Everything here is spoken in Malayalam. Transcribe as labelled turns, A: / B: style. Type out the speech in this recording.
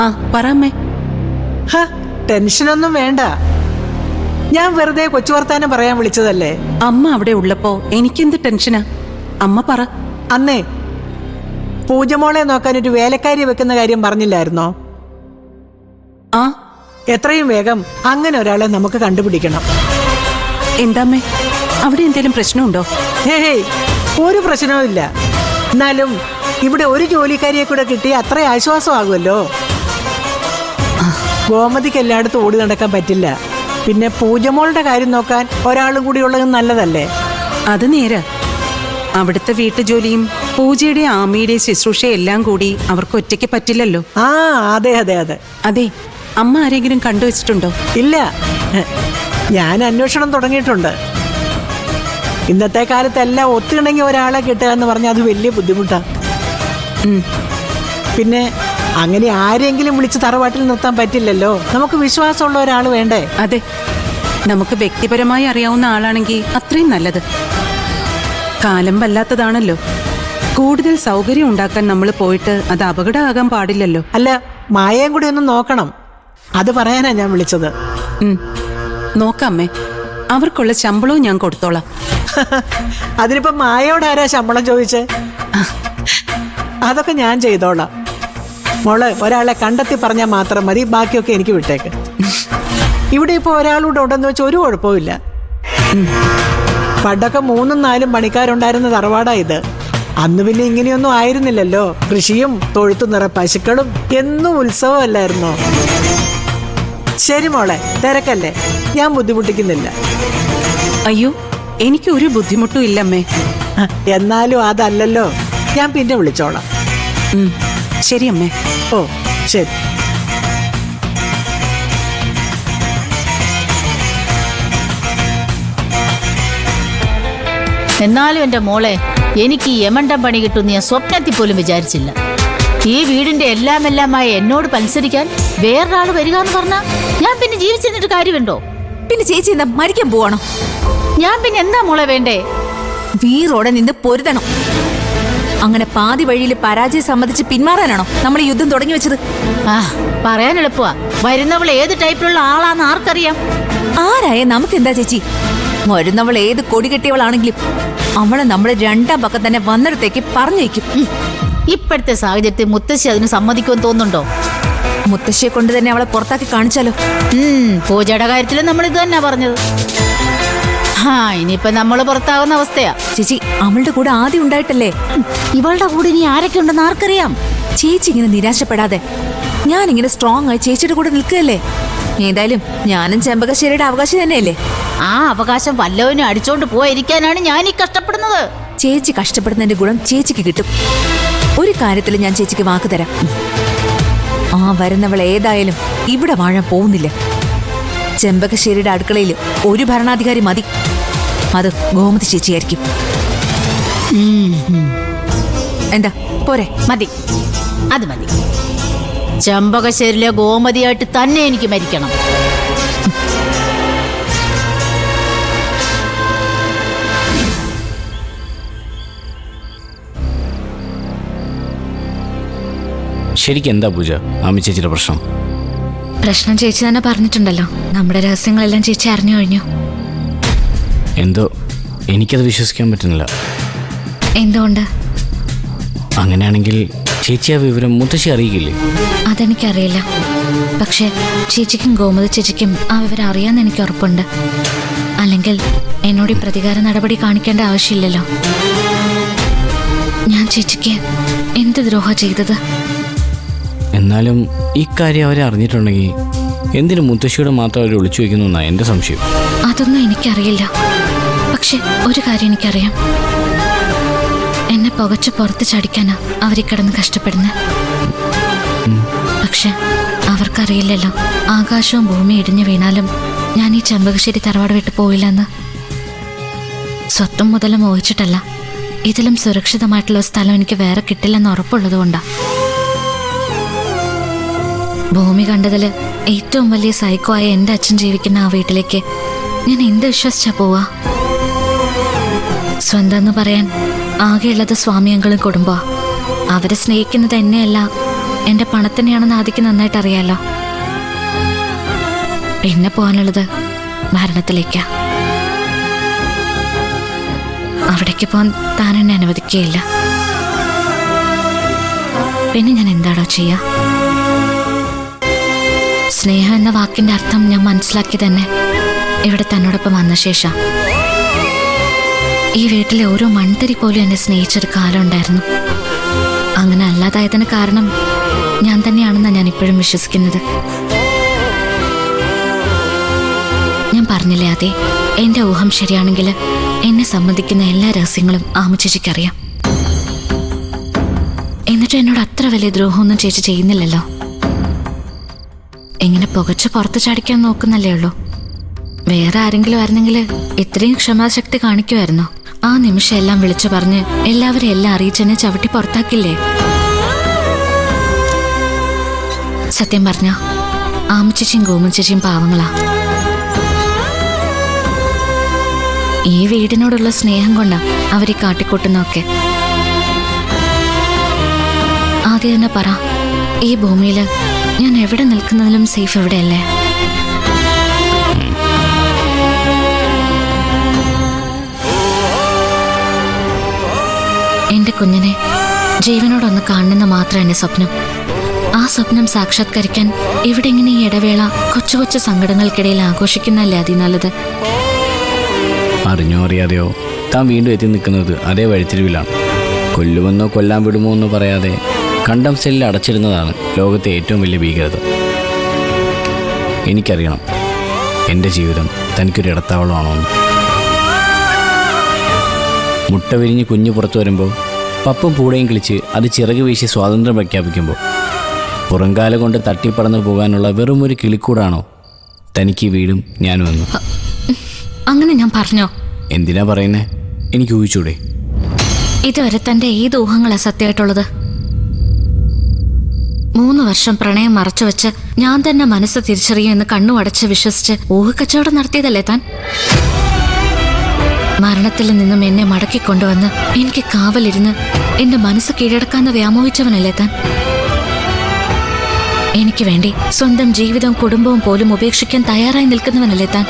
A: ആ പറമ്മേ.
B: ടെൻഷനൊന്നും വേണ്ട. ഞാൻ വെറുതെ കൊച്ചു വർത്താനം പറയാൻ വിളിച്ചതല്ലേ.
A: അമ്മ അവിടെ ഉള്ളപ്പോ എനിക്കെന്ത് ടെൻഷനാ? അമ്മ പറ.
B: അന്നേ പൂജമോളെ നോക്കാൻ ഒരു വേലക്കാരി വെക്കുന്ന കാര്യം പറഞ്ഞില്ലായിരുന്നോ?
A: ആ,
B: എത്രയും വേഗം അങ്ങനെ ഒരാളെ നമുക്ക് കണ്ടുപിടിക്കണം.
A: എന്താമ്മേ, അവിടെ എന്തേലും പ്രശ്നമുണ്ടോ?
B: ഹേയ്, ഒരു പ്രശ്നവും ഇല്ല. എന്നാലും ഇവിടെ ഒരു ജോലിക്കാരിയെ കൂടെ കിട്ടി അത്ര ആശ്വാസമാകുമല്ലോ. ഗോമതിക്ക് എല്ലായിടത്തും ഓടി നടക്കാൻ പറ്റില്ല. പിന്നെ പൂജമോളുടെ കാര്യം നോക്കാൻ ഒരാളും കൂടി ഉള്ളത് നല്ലതല്ലേ?
A: അത് നേരാ. അവിടുത്തെ വീട്ടുജോലിയും പൂജയുടെയും ആമയുടെയും ശുശ്രൂഷയും എല്ലാം കൂടി അവർക്ക് ഒറ്റയ്ക്ക് പറ്റില്ലല്ലോ.
B: ആ, അതെ അതെ അതെ
A: അതെ. അമ്മ ആരെങ്കിലും കണ്ടുവച്ചിട്ടുണ്ടോ?
B: ഇല്ല, ഞാൻ അന്വേഷണം തുടങ്ങിയിട്ടുണ്ട്. ഇന്നത്തെ കാലത്ത് എല്ലാം ഒത്തിണങ്ങി ഒരാളെ കിട്ടുക എന്ന് പറഞ്ഞാൽ അത് വലിയ ബുദ്ധിമുട്ടാണ്. പിന്നെ അങ്ങനെ ആരെങ്കിലും വിളിച്ച് തറവാട്ടിൽ നിർത്താൻ പറ്റില്ലല്ലോ. നമുക്ക് വിശ്വാസമുള്ള ഒരാൾ വേണ്ടേ?
A: അതെ, നമുക്ക് വ്യക്തിപരമായി അറിയാവുന്ന ആളാണെങ്കിൽ അത്രയും നല്ലത്. കാലം വല്ലാത്തതാണല്ലോ. കൂടുതൽ സൗകര്യം ഉണ്ടാക്കാൻ നമ്മൾ പോയിട്ട് അത് അപകടമാകാൻ പാടില്ലല്ലോ.
B: അല്ല, മായയും കൂടി ഒന്ന് നോക്കണം. അത് പറയാനാ ഞാൻ വിളിച്ചത്.
A: നോക്കാമ്മേ, അവർക്കുള്ള ശമ്പളവും ഞാൻ കൊടുത്തോളാം.
B: അതിനിപ്പോ മായയോട് ആരാ ശമ്പളം ചോദിച്ചേ? അതൊക്കെ ഞാൻ ചെയ്തോളാം. മോള് ഒരാളെ കണ്ടെത്തി പറഞ്ഞാൽ മാത്രം മതി, ബാക്കിയൊക്കെ എനിക്ക് വിട്ടേക്ക്. ഇവിടെ ഇപ്പൊ ഒരാളൂടെ ഉണ്ടെന്ന് വെച്ചാൽ ഒരു കുഴപ്പമില്ല. പണ്ടൊക്കെ 3-4 പണിക്കാരുണ്ടായിരുന്ന തറവാടാ ഇത്. അന്ന് പിന്നെ ഇങ്ങനെയൊന്നും ആയിരുന്നില്ലല്ലോ. കൃഷിയും തൊഴുത്തു നിറ പശുക്കളും എന്നും ഉത്സവമല്ലായിരുന്നോ? ശരി മോളെ, തിരക്കല്ലേ, ഞാൻ ബുദ്ധിമുട്ടിക്കുന്നില്ല.
A: അയ്യോ, എനിക്ക് ഒരു ബുദ്ധിമുട്ടും ഇല്ലമ്മേ.
B: എന്നാലും അതല്ലല്ലോ, ഞാൻ പിന്നെ വിളിച്ചോളാം.
A: ശരി അമ്മേ.
B: ഓ ശരി.
C: എന്നാലും എൻ്റെ മോളെ, എനിക്ക് ഈ യമണ്ടം പണി കിട്ടുമെന്ന് ഞാൻ സ്വപ്നത്തിൽ പോലും വിചാരിച്ചില്ല. ഈ വീടിന്റെ എല്ലാമെല്ലാമായി എന്നോട് മത്സരിക്കാൻ വേറൊരാൾ വരിക എന്ന് പറഞ്ഞാൽ ഞാൻ പിന്നെ ജീവിച്ചിരുന്നിട്ട് കാര്യമുണ്ടോ?
D: പിന്നെ ചേച്ചി എന്താ മരിക്കാൻ പോവാണോ?
C: ഞാൻ പിന്നെ എന്താ മോളെ വേണ്ടേ?
D: വീറോടെ നിന്ന് പൊരുതണം. അങ്ങനെ പാതി വഴിയിൽ പരാജയം സമ്മതിച്ച് പിന്മാറാനാണോ നമ്മൾ ഈ യുദ്ധം തുടങ്ങി വെച്ചത്?
C: പറയാൻ എളുപ്പമാ. വരുന്നവൾ ഏത് ടൈപ്പിലുള്ള ആളാന്ന് ആർക്കറിയാം?
D: ആരായ നമുക്ക് എന്താ ചേച്ചി? വരുന്നവൾ ഏത് കൊടി കെട്ടിയവളാണെങ്കിലും അവളെ നമ്മൾ രണ്ടാം പക്കം തന്നെ വന്നിടത്തേക്ക് പറഞ്ഞു വയ്ക്കും.
C: ഇപ്പോഴത്തെ സാഹചര്യത്തിൽ മുത്തശ്ശി അതിന് സമ്മതിക്കുമെന്ന് തോന്നുന്നുണ്ടോ?
D: മുത്തശ്ശിയെ കൊണ്ട് തന്നെ അവളെ പുറത്താക്കി കാണിച്ചാലോ?
C: പൂജയുടെ കാര്യത്തിലും നമ്മൾ ഇത് തന്നെ പറഞ്ഞത്. ഇനിയിപ്പൊ നമ്മള് പുറത്താകുന്ന അവസ്ഥയാ.
D: ചേച്ചി, അവളുടെ കൂടെ ആദ്യം ഉണ്ടായിട്ടല്ലേ?
C: ഇവളുടെ കൂടെ ഇനി ആരൊക്കെ ഉണ്ടെന്ന് ആർക്കറിയാം?
D: ചേച്ചി ഇങ്ങനെ നിരാശപ്പെടാതെ. ഞാനിങ്ങനെ സ്ട്രോങ് ആയി ചേച്ചിയുടെ കൂടെ നിൽക്കുകയല്ലേ. ഏതായാലും ഞാനും ചെമ്പകശ്ശേരിയുടെ അവകാശം തന്നെയല്ലേ.
C: ആ അവകാശം വല്ലവനും അടിച്ചോണ്ട് പോയിരിക്കാനാണ് ഞാൻ ഈ കഷ്ടപ്പെടുന്നത്.
D: ചേച്ചി കഷ്ടപ്പെടുന്നതിന്റെ ഗുണം ചേച്ചിക്ക് കിട്ടും. ഒരു കാര്യത്തിൽ ഞാൻ ചേച്ചിക്ക് വാക്ക് തരാം. ആ വരുന്നവൾ ഏതായാലും ഇവിടെ വാഴാൻ പോകുന്നില്ല. ചെമ്പകശ്ശേരിയുടെ അടുക്കളയിൽ ഒരു ഭരണാധികാരി മതി. അത് ഗോമതി ചേച്ചിയായിരിക്കും. എന്താ പോരെ?
C: മതി, അത് മതി. ചെമ്പകശ്ശേരിയിലെ ഗോമതിയായിട്ട് തന്നെ എനിക്ക് മരിക്കണം.
E: ശരിക്കും എന്താ പൂജ ആമി ചേച്ചിയുടെ പ്രശ്നം?
F: പ്രശ്നം ചേച്ചി തന്നെ പറഞ്ഞിട്ടുണ്ടല്ലോ. നമ്മുടെ രഹസ്യങ്ങളെല്ലാം ചേച്ചി അറിഞ്ഞു കഴിഞ്ഞു.
E: എന്തോ എനിക്കത് വിശ്വസിക്കാൻ പറ്റുന്നില്ല.
F: എന്തുകൊണ്ട്?
E: അങ്ങനെയാണെങ്കിൽ ചേച്ചി ആ വിവരം മുത്തശ്ശി അറിയിക്കില്ലേ?
F: അതെനിക്കറിയില്ല. പക്ഷെ ചേച്ചിക്കും ഗോമതി ചേച്ചിക്കും ആ വിവരം അറിയാമെന്ന് എനിക്ക് ഉറപ്പുണ്ട്. അല്ലെങ്കിൽ എന്നോട് ഈ പ്രതികാര നടപടി കാണിക്കേണ്ട ആവശ്യമില്ലല്ലോ. ഞാൻ ചേച്ചിക്ക് എന്ത് ദ്രോഹ ചെയ്തത്?
E: എന്നാലും ഈ കാര്യം അവരെ അറിഞ്ഞിട്ടുണ്ടെങ്കിൽ എന്തിനു മുത്തശ്ശിയോട് മാത്രം അവർ ഒളിച്ചു വയ്ക്കുന്നു എന്നാണ് എൻ്റെ സംശയം.
F: അതൊന്നും എനിക്കറിയില്ല. പക്ഷെ ഒരു കാര്യം എനിക്കറിയാം. എന്നെ പുകച്ച് പുറത്ത് ചടിക്കാനാ അവരെ കിടന്ന് കഷ്ടപ്പെടുന്നത്. പക്ഷെ അവർക്കറിയില്ലല്ലോ, ആകാശവും ഭൂമി ഇടിഞ്ഞു വീണാലും ഞാൻ ഈ ചെമ്പകശ്ശേരി തറവാട് വിട്ട് പോയില്ലെന്ന്. സ്വത്തും മുതലും മോഹിച്ചിട്ടല്ല, ഇതിലും സുരക്ഷിതമായിട്ടുള്ള ഒരു സ്ഥലം എനിക്ക് വേറെ കിട്ടില്ലെന്ന് ഉറപ്പുള്ളതുകൊണ്ടാ. ഭൂമി കണ്ടതിൽ ഏറ്റവും വലിയ സൈക്കോ ആയ എൻ്റെ അച്ഛൻ ജീവിക്കുന്ന ആ വീട്ടിലേക്ക് ഞാൻ എന്ത് വിശ്വസിച്ചാ പോവാ? സ്വന്തം എന്ന് പറയാൻ ആകെയുള്ളത് സ്വാമിയങ്ങളും കുടുംബമാ. അവരെ സ്നേഹിക്കുന്നത് എന്നെയല്ല, എന്റെ പണത്തിനെയാണെന്ന് ആദിക്ക് നന്നായിട്ട് അറിയാലോ. പിന്നെ പോകാനുള്ളത് ഭരണത്തിലേക്കാ. അവിടേക്ക് പോകാൻ താൻ എന്നെ അനുവദിക്കുകയില്ല. പിന്നെ ഞാൻ എന്താണോ ചെയ്യാ? സ്നേഹം എന്ന വാക്കിന്റെ അർത്ഥം ഞാൻ മനസ്സിലാക്കി തന്നെ ഇവിടെ തന്നോടൊപ്പം വന്ന ശേഷം. ഈ വീട്ടിലെ ഓരോ മൺതരി പോലും എന്നെ സ്നേഹിച്ചൊരു കാലം ഉണ്ടായിരുന്നു. അങ്ങനെ അല്ലാതായതിന് കാരണം ഞാൻ തന്നെയാണെന്നാണ് ഞാൻ ഇപ്പോഴും വിശ്വസിക്കുന്നത്. ഞാൻ പറഞ്ഞില്ലേ അതെ, എന്റെ ഊഹം ശരിയാണെങ്കിൽ എന്നെ സംബന്ധിക്കുന്ന എല്ലാ രഹസ്യങ്ങളും ആമു ചേച്ചിക്കറിയാം. എന്നിട്ട് എന്നോട് അത്ര വലിയ ദ്രോഹമൊന്നും ചേച്ചി ചെയ്യുന്നില്ലല്ലോ. എങ്ങനെ പുകച്ച് പുറത്ത് ചാടിക്കാൻ നോക്കുന്നല്ലേ ഉള്ളൂ. വേറെ ആരെങ്കിലും ആയിരുന്നെങ്കിൽ ഇത്രയും ക്ഷമാശക്തി കാണിക്കുമായിരുന്നോ? ആ നിമിഷം എല്ലാം വിളിച്ചു പറഞ്ഞ് എല്ലാവരും എല്ലാം അറിയിച്ചെന്നെ ചവിട്ടി പുറത്താക്കില്ലേ? സത്യം പറഞ്ഞ ആമച്ചേച്ചിയും ഗോമച്ചേച്ചിയും പാവങ്ങളാ. ഈ വീടിനോടുള്ള സ്നേഹം കൊണ്ടാ അവരെ കാട്ടിക്കൂട്ടുന്നൊക്കെ. ആദ്യം തന്നെ പറ, ഈ ഭൂമിയിൽ ഞാൻ എവിടെ നിൽക്കുന്നതിലും സേഫ് എവിടെയല്ലേ? എന്റെ കുഞ്ഞിനെ ജീവനോടൊന്ന് കാണണമെന്ന് മാത്രം എന്റെ സ്വപ്നം. ആ സ്വപ്നം സാക്ഷാത്കരിക്കാൻ ഇവിടെ ഇങ്ങനെ ഈ ഇടവേള കൊച്ചു കൊച്ചു സങ്കടങ്ങൾക്കിടയിൽ ആഘോഷിക്കുന്നല്ലേ അതി നല്ലത്.
E: അറിഞ്ഞോ അറിയാതെയോ താൻ വീണ്ടും എത്തി നിൽക്കുന്നത് അതേ വഴിത്തിരിവിലാണ്. കൊല്ലുമെന്നോ കൊല്ലാൻ വിടുമോ എന്നോ പറയാതെ കണ്ടം സെല്ലിൽ അടച്ചിടുന്നതാണ് ലോകത്തെ ഏറ്റവും വലിയ ഭീകരത. എനിക്കറിയണം എൻ്റെ ജീവിതം തനിക്കൊരു ഇടത്താവളമാണോ എന്ന്. മുട്ട വിരിഞ്ഞ് കുഞ്ഞു പുറത്തു വരുമ്പോൾ പപ്പും പൂടയും കിളിച്ച് അത് ചിറക് വീശി സ്വാതന്ത്ര്യം പ്രഖ്യാപിക്കുമ്പോൾ പുറംകാല കൊണ്ട് തട്ടിപ്പടന്നു പോകാനുള്ള വെറും ഒരു കിളിക്കൂടാണോ തനിക്ക് വീടും ഞാനും എന്ന്?
F: അങ്ങനെ ഞാൻ പറഞ്ഞോ?
E: എന്തിനാ പറയുന്നേ? എനിക്ക് ഊഹിച്ചൂടെ?
F: ഇതുവരെ തന്റെ ഏത് ഊഹങ്ങളാ സത്യമായിട്ടുള്ളത്? 3 വർഷം പ്രണയം മറച്ചുവെച്ച് ഞാൻ തന്നെ മനസ്സ് തിരിച്ചറിയുമെന്ന് കണ്ണു അടച്ച് വിശ്വസിച്ച് ഊഹക്കച്ചവടം നടത്തിയതല്ലേ താൻ? മരണത്തിൽ നിന്നും എന്നെ മടക്കിക്കൊണ്ടുവന്ന് എനിക്ക് കാവലിരുന്ന് എന്റെ മനസ്സ് കീഴടക്കാന്ന് വ്യാമോഹിച്ചവനല്ലേ താൻ? എനിക്ക് വേണ്ടി സ്വന്തം ജീവിതവും കുടുംബവും പോലും ഉപേക്ഷിക്കാൻ തയ്യാറായി നിൽക്കുന്നവനല്ലേ താൻ?